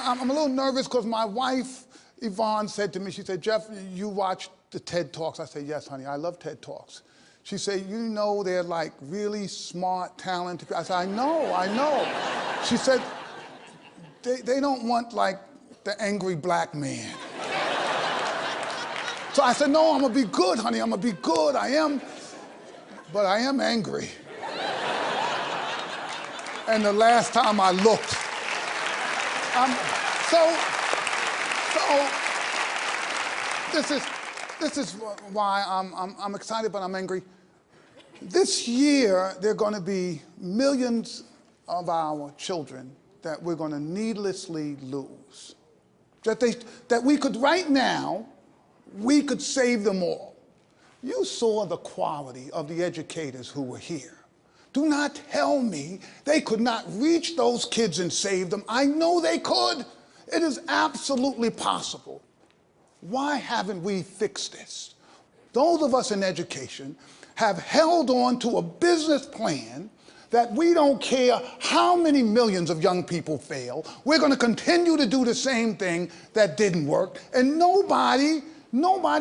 I'm a little nervous because my wife, Yvonne, said to me, she said, Jeff, you watch the TED Talks? I said, yes, honey, I love TED Talks. She said, you know they're like really smart, talented people. I said, I know. She said, they don't want like the angry black man. So I said, no, I'm gonna be good, honey, I'm gonna be good, I am, but I am angry. And the last time I looked, this is why I'm excited, but I'm angry. This year, there are going to be millions of our children that we're going to needlessly lose. That we could, right now, we could save them all. You saw the quality of the educators who were here. Do not tell me they could not reach those kids and save them. I know they could. It is absolutely possible. Why haven't we fixed this? Those of us in education have held on to a business plan that we don't care how many millions of young people fail. We're going to continue to do the same thing that didn't work. And nobody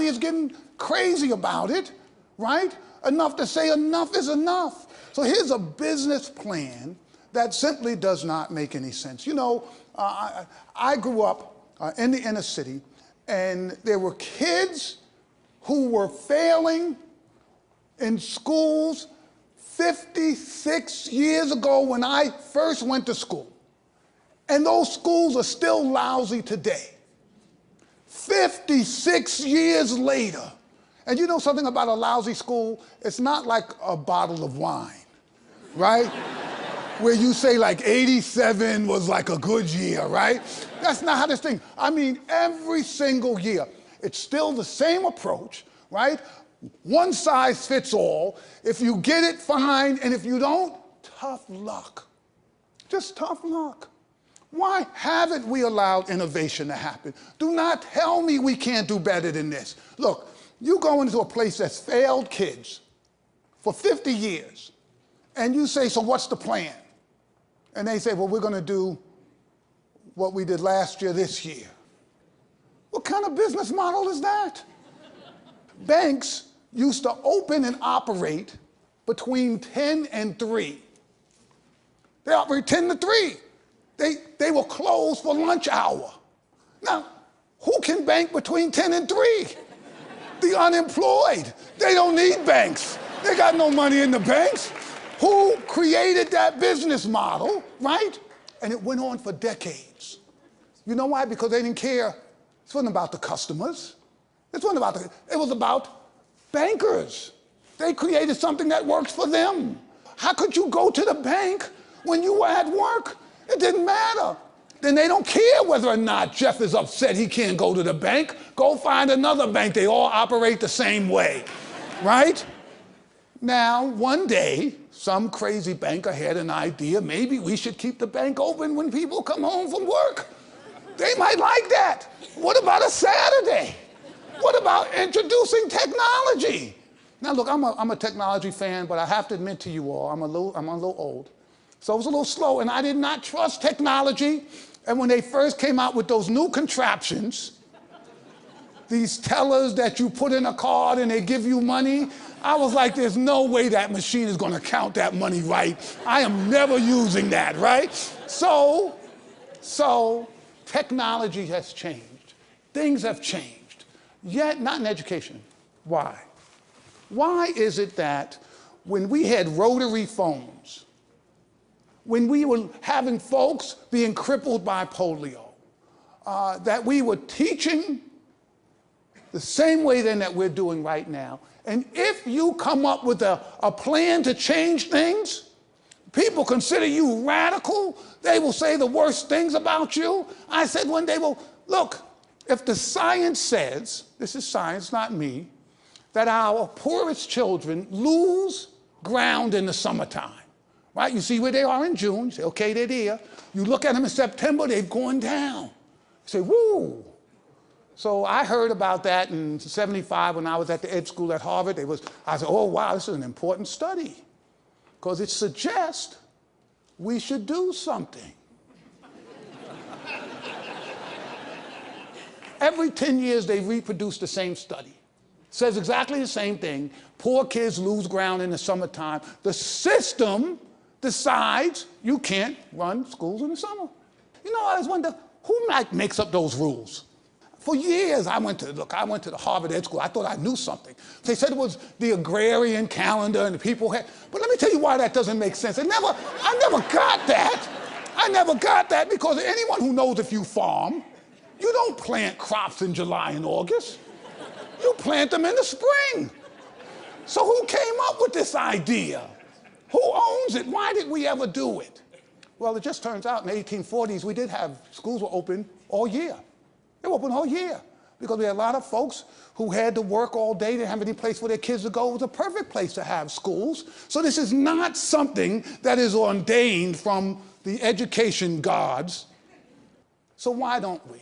is getting crazy about it, right? Enough to say enough is enough. So here's a business plan that simply does not make any sense. You know, I grew up in the inner city, and there were kids who were failing in schools 56 years ago when I first went to school. And those schools are still lousy today. 56 years later. And you know something about a lousy school? It's not like a bottle of wine, right? Where you say like 87 was like a good year, right? That's not how this thing, I mean, every single year, it's still the same approach, right? One size fits all. If you get it, fine, and if you don't, tough luck. Just tough luck. Why haven't we allowed innovation to happen? Do not tell me we can't do better than this. Look, you go into a place that's failed kids for 50 years, and you say, so what's the plan? And they say, well, we're going to do what we did last year this year. What kind of business model is that? Banks used to open and operate between 10 and 3. They operate 10 to 3. They were closed for lunch hour. Now, who can bank between 10 and 3? The unemployed. They don't need banks. They got no money in the banks. Who created that business model, right? And it went on for decades. You know why? Because they didn't care. It wasn't about the customers. It was about bankers. They created something that works for them. How could you go to the bank when you were at work? It didn't matter. Then they don't care whether or not Jeff is upset he can't go to the bank. Go find another bank. They all operate the same way, right? Now, one day, some crazy banker had an idea, maybe we should keep the bank open when people come home from work. They might like that. What about a Saturday? What about introducing technology? Now look, I'm a technology fan, but I have to admit to you all, I'm a little old. So I was a little slow, and I did not trust technology. And when they first came out with those new contraptions, these tellers that you put in a card and they give you money, I was like, there's no way that machine is going to count that money right. I am never using that, right? So technology has changed. Things have changed. Yet not in education. Why? Why is it that when we had rotary phones, when we were having folks being crippled by polio, that we were teaching the same way then that we're doing right now? And if you come up with a plan to change things, people consider you radical. They will say the worst things about you. I said one day, well, look, if the science says, this is science, not me, that our poorest children lose ground in the summertime, right? You see where they are in June, you say, okay, they're there. You look at them in September, they've gone down. You say, woo. So I heard about that in '75 when I was at the ed school at Harvard. I said, oh, wow, this is an important study because it suggests we should do something. Every 10 years, they reproduce the same study. Says exactly the same thing. Poor kids lose ground in the summertime. The system decides you can't run schools in the summer. You know, I always wonder, who makes up those rules? For years, I went to the Harvard Ed School. I thought I knew something. They said it was the agrarian calendar and the people had, but let me tell you why that doesn't make sense. I never got that. I never got that because anyone who knows if you farm, you don't plant crops in July and August. You plant them in the spring. So who came up with this idea? Who owns it? Why did we ever do it? Well, it just turns out in the 1840s, we did have, schools were open all year. They were open all year because we had a lot of folks who had to work all day. They didn't have any place for their kids to go. It was a perfect place to have schools. So this is not something that is ordained from the education gods. So why don't we?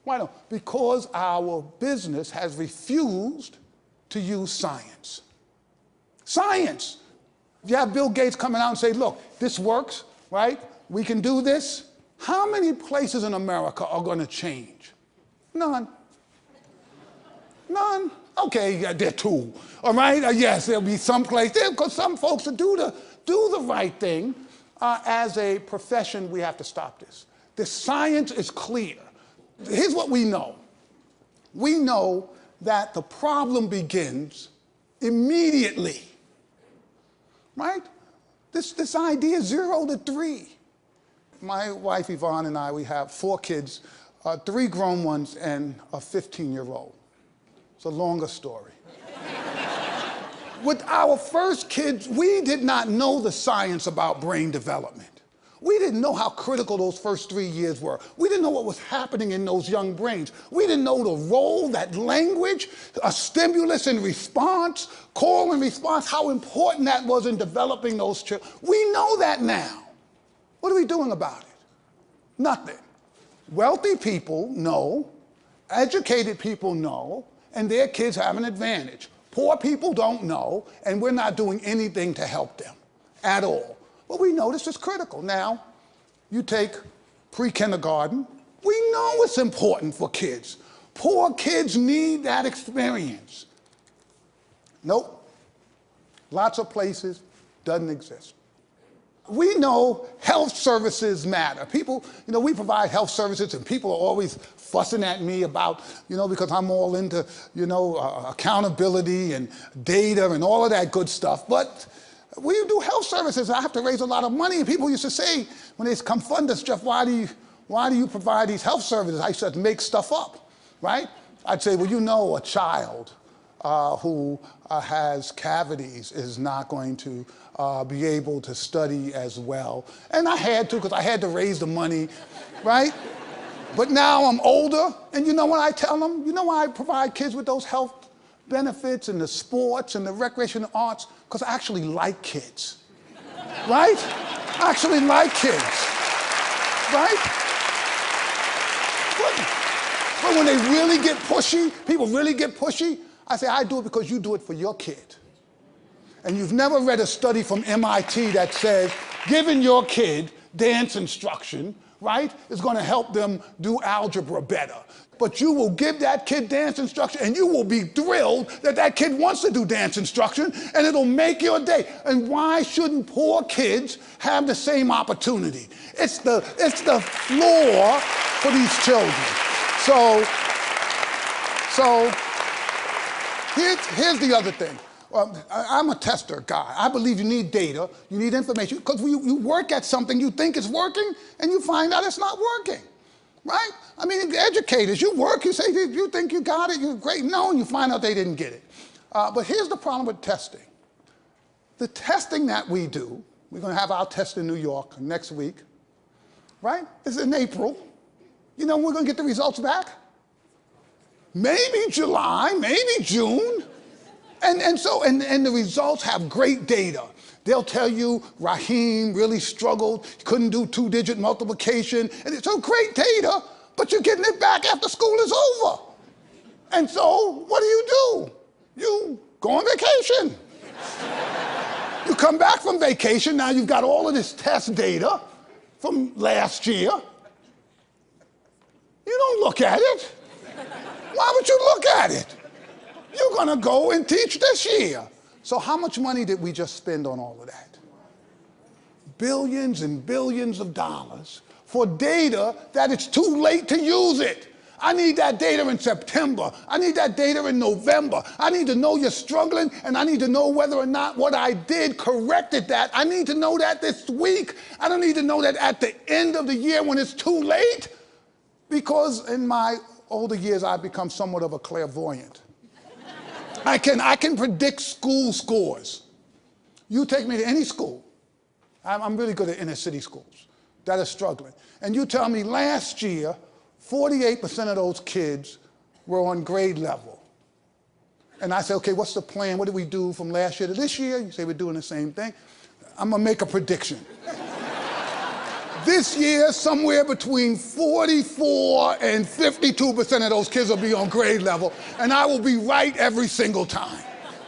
Why don't? Because our business has refused to use science. Science. If you have Bill Gates coming out and say, look, this works, right? We can do this. How many places in America are going to change? None. None. Okay, yeah, there are two. All right? Yes, there'll be some place there because some folks will do the right thing. As a profession, we have to stop this. The science is clear. Here's what we know. We know that the problem begins immediately. Right? This idea 0 to 3. My wife Yvonne and I, we have 4 kids, 3 grown ones and a 15-year-old. It's a longer story. With our first kids, we did not know the science about brain development. We didn't know how critical those first 3 years were. We didn't know what was happening in those young brains. We didn't know the role that language, a stimulus and response, call and response, how important that was in developing those children. We know that now. What are we doing about it? Nothing. Wealthy people know, educated people know, and their kids have an advantage. Poor people don't know, and we're not doing anything to help them at all. But we know this is critical. Now, you take pre-kindergarten. We know it's important for kids. Poor kids need that experience. Nope. Lots of places, doesn't exist. We know health services matter. People, we provide health services and people are always fussing at me about, because I'm all into, accountability and data and all of that good stuff. But we do health services. I have to raise a lot of money. And people used to say, when they come fund us, Jeff, why do you provide these health services? I used to make stuff up, right? I'd say, well, a child who has cavities is not going to be able to study as well. And I had to, because I had to raise the money, right? But now I'm older, and you know what I tell them? You know why I provide kids with those health benefits and the sports and the recreation and arts? Because I actually like kids, right? I actually like kids, right? But when they really get pushy, people really get pushy, I say, I do it because you do it for your kid. And you've never read a study from MIT that says giving your kid dance instruction, right, is going to help them do algebra better. But you will give that kid dance instruction and you will be thrilled that that kid wants to do dance instruction and it'll make your day. And why shouldn't poor kids have the same opportunity? It's the floor for these children. So here's the other thing. I'm a tester guy. I believe you need data, you need information, because you work at something, you think it's working, and you find out it's not working, right? I mean, educators, you work, you say, you think you got it, you're great. No, and you find out they didn't get it. But here's the problem with testing. The testing that we do, we're going to have our test in New York next week, right? It's in April. You know when we're going to get the results back? Maybe July, maybe June. And the results have great data. They'll tell you Raheem really struggled, couldn't do 2-digit multiplication, and it's so great data, but you're getting it back after school is over. And so what do? You go on vacation. You come back from vacation, now you've got all of this test data from last year. You don't look at it. Why would you look at it? You're going to go and teach this year. So how much money did we just spend on all of that? Billions and billions of dollars for data that it's too late to use it. I need that data in September. I need that data in November. I need to know you're struggling, and I need to know whether or not what I did corrected that. I need to know that this week. I don't need to know that at the end of the year when it's too late, because in my older years, I've become somewhat of a clairvoyant. I can predict school scores. You take me to any school. I'm really good at inner city schools that are struggling. And you tell me last year, 48% of those kids were on grade level. And I say, okay, what's the plan? What did we do from last year to this year? You say we're doing the same thing. I'm gonna make a prediction. This year, somewhere between 44 and 52% of those kids will be on grade level, and I will be right every single time,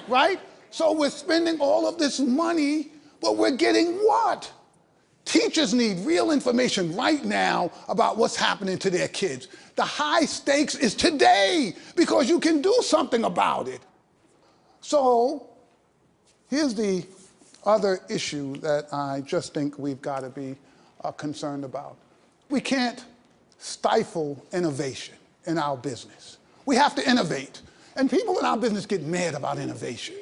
right? So we're spending all of this money, but we're getting what? Teachers need real information right now about what's happening to their kids. The high stakes is today, because you can do something about it. So here's the other issue that I just think we've got to be concerned about. We can't stifle innovation in our business. We have to innovate. And people in our business get mad about innovation.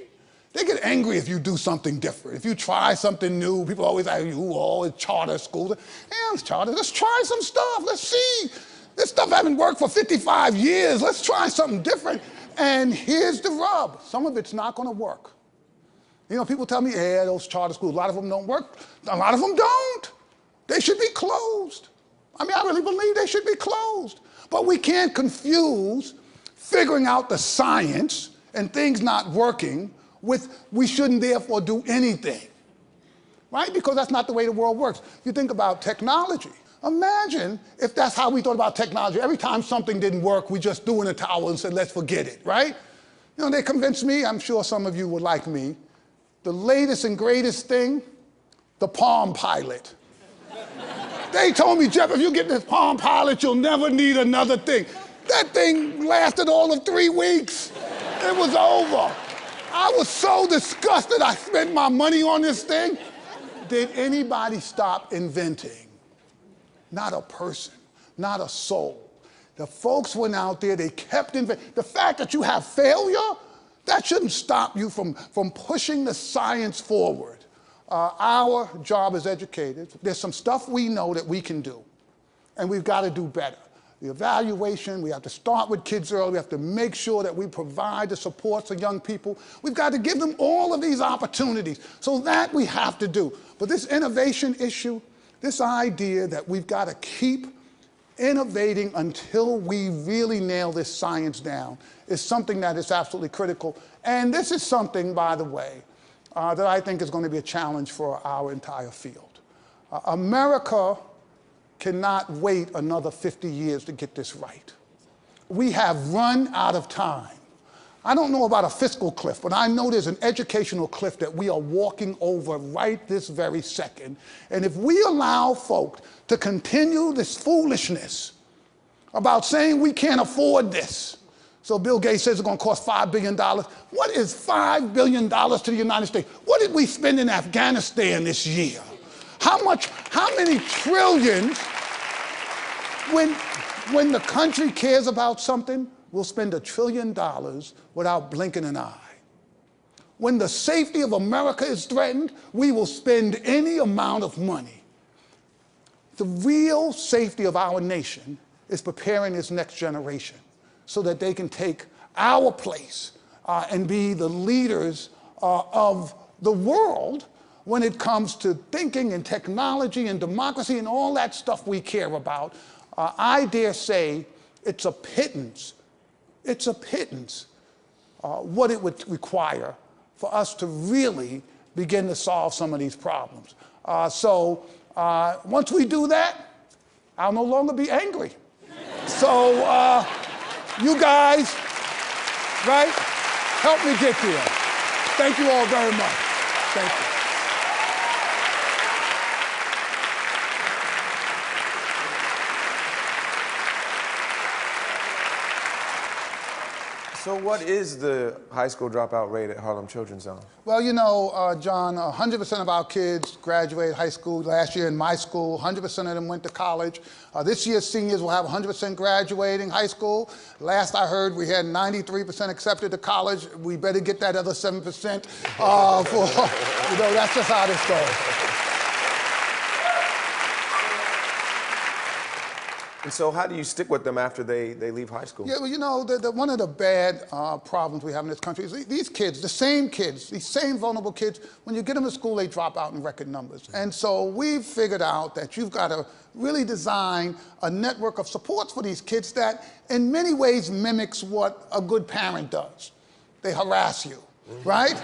They get angry if you do something different. If you try something new, people always say, it's charter schools. Yeah, it's charter. Let's try some stuff. Let's see. This stuff hasn't worked for 55 years. Let's try something different. And here's the rub. Some of it's not going to work. You know, people tell me, yeah, those charter schools, a lot of them don't work. A lot of them don't. They should be closed. I mean, I really believe they should be closed. But we can't confuse figuring out the science and things not working with we shouldn't therefore do anything, right? Because that's not the way the world works. You think about technology. Imagine if that's how we thought about technology. Every time something didn't work, we just threw in a towel and said, let's forget it, right? You know, they convinced me, I'm sure some of you were like me, the latest and greatest thing, the Palm Pilot. They told me, Jeff, if you get this Palm Pilot, you'll never need another thing. That thing lasted all of 3 weeks. It was over. I was so disgusted I spent my money on this thing. Did anybody stop inventing? Not a person, not a soul. The folks went out there, they kept inventing. The fact that you have failure, that shouldn't stop you from pushing the science forward. Our job as educators, there's some stuff we know that we can do, and we've got to do better. The evaluation, we have to start with kids early. We have to make sure that we provide the supports for young people. We've got to give them all of these opportunities. So that we have to do. But this innovation issue, this idea that we've got to keep innovating until we really nail this science down is something that is absolutely critical. And this is something, by the way, that I think is going to be a challenge for our entire field. America cannot wait another 50 years to get this right. We have run out of time. I don't know about a fiscal cliff, but I know there's an educational cliff that we are walking over right this very second. And if we allow folk to continue this foolishness about saying we can't afford this, so Bill Gates says it's going to cost $5 billion. What is $5 billion to the United States? What did we spend in Afghanistan this year? How many trillions, when the country cares about something, we'll spend $1 trillion without blinking an eye. When the safety of America is threatened, we will spend any amount of money. The real safety of our nation is preparing this next generation so that they can take our place and be the leaders of the world when it comes to thinking and technology and democracy and all that stuff we care about. I dare say it's a pittance what it would require for us to really begin to solve some of these problems. So once we do that, I'll no longer be angry. So you guys, right, help me get there. Thank you all very much. Thank you. So what is the high school dropout rate at Harlem Children's Zone? Well, you know, John, 100% of our kids graduated high school. Last year in my school, 100% of them went to college. This year, seniors will have 100% graduating high school. Last I heard, we had 93% accepted to college. We better get that other 7% for, you know, that's just how this goes. And so how do you stick with them after they leave high school? Yeah, well, you know, one of the bad problems we have in this country is these kids, the same kids, these same vulnerable kids, when you get them to school, they drop out in record numbers. And so we've figured out that you've got to really design a network of supports for these kids that in many ways mimics what a good parent does. They harass you. Right?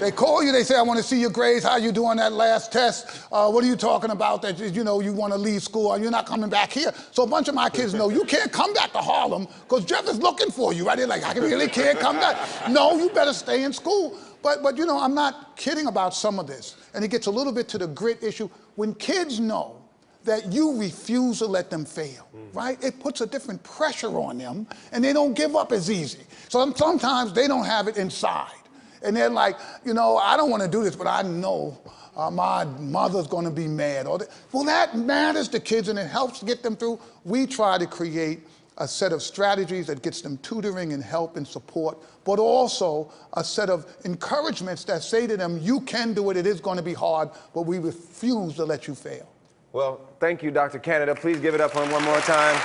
They call you, they say, I want to see your grades, how you do on that last test, what are you talking about that, you know, you want to leave school, or you're not coming back here. So a bunch of my kids know, you can't come back to Harlem because Jeff is looking for you, right? They're like, I really can't come back. No, you better stay in school. But you know, I'm not kidding about some of this. And it gets a little bit to the grit issue. When kids know that you refuse to let them fail, right? It puts a different pressure on them, and they don't give up as easy. So sometimes they don't have it inside. And they're like, you know, I don't want to do this, but I know my mother's going to be mad. Well, that matters to kids, and it helps get them through. We try to create a set of strategies that gets them tutoring and help and support, but also a set of encouragements that say to them, you can do it, it is going to be hard, but we refuse to let you fail. Well, thank you, Dr. Canada. Please give it up for him one more time.